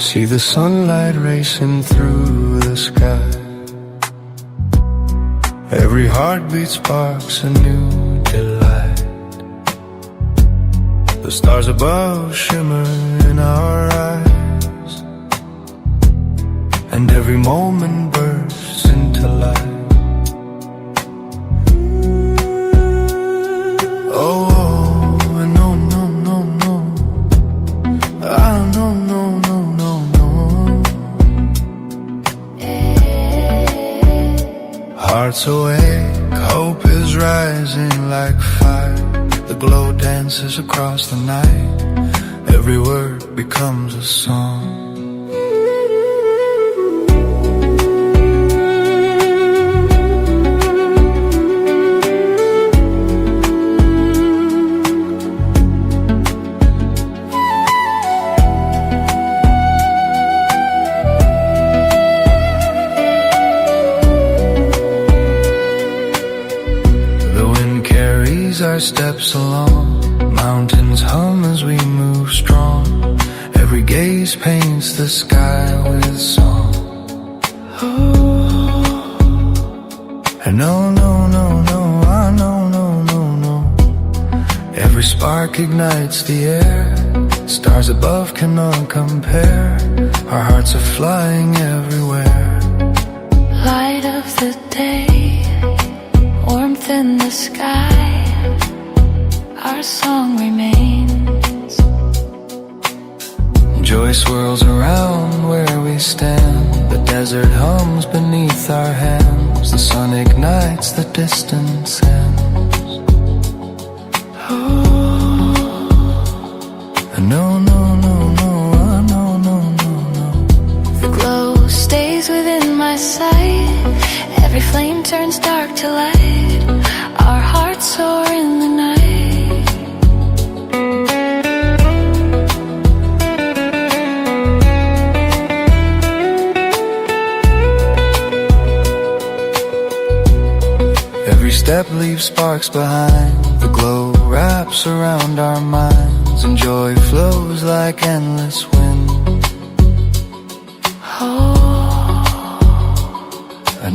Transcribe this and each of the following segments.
See the sunlight racing through the sky. Every heartbeat sparks a new delight. The stars above shimmer in our eyes, and every moment bursts into life. Oh, no, no, no, no. Ah, no, no, no, no, no. Hearts awake, hope is rising like fire. The glow dances across the night. Every word becomes a song. Our steps along, mountains hum as we move strong. Every gaze paints the sky with song. And no, no, no, no, ah, no, no, no, no. Every spark ignites the air. Stars above cannot compare. Our hearts are flying everywhere. Light of the day, warmth in the sky. Our song remains. Joy swirls around where we stand. The desert hums beneath our hands. The sun ignites, the distance ends. No, no, no, no, no, no, no, no. The glow stays within my sight. Every flame turns dark to light. Our hearts soar in the night. Every step leaves sparks behind. The glow wraps around our minds, and joy flows like endless wind.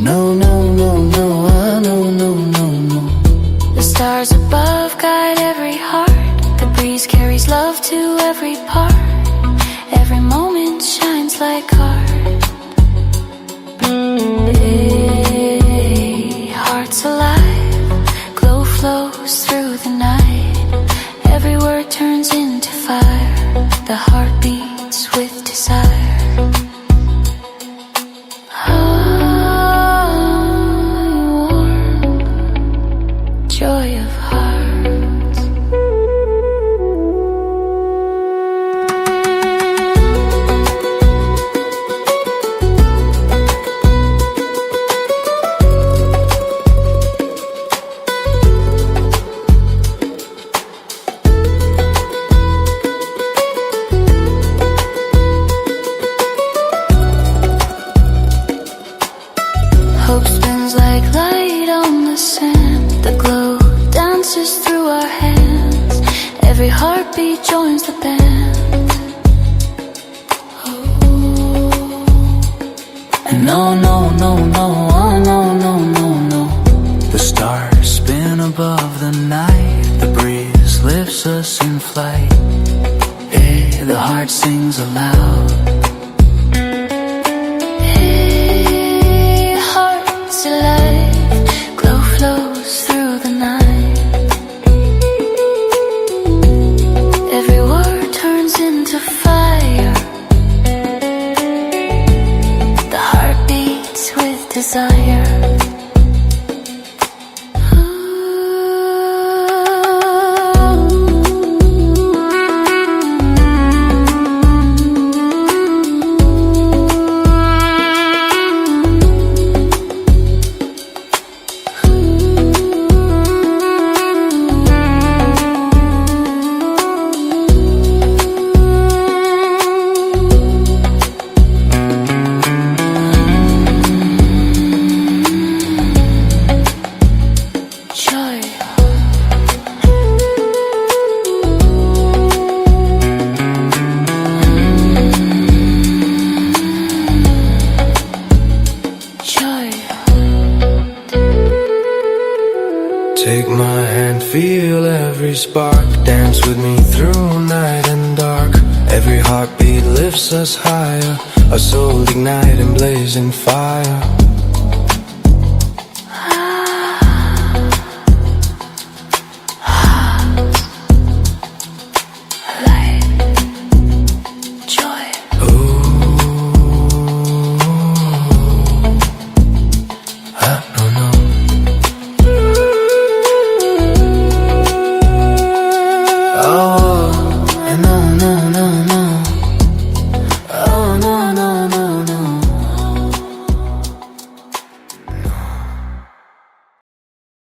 No, no, no, no, no, no, no, no. The stars above guide every heart. The breeze carries love to every part. Every moment shines like art. Hearts alive, glow flows through the night. Every word turns into fire. The heart beats with desire. Joy of hearts. Hope spins like light on the sand. The glow dances through our hands. Every heartbeat joins the band. No, no, no, no, oh, no, no, no, no. The stars spin above the night. The breeze lifts us in flight. Hey, the heart sings aloud. Hey, hearts alive, glow flows through the night. Every word turns into fire. The heart beats with desire. Take my hand, feel every spark. Dance with me through night and dark. Every heartbeat lifts us higher. Our souls ignite and blazing fire.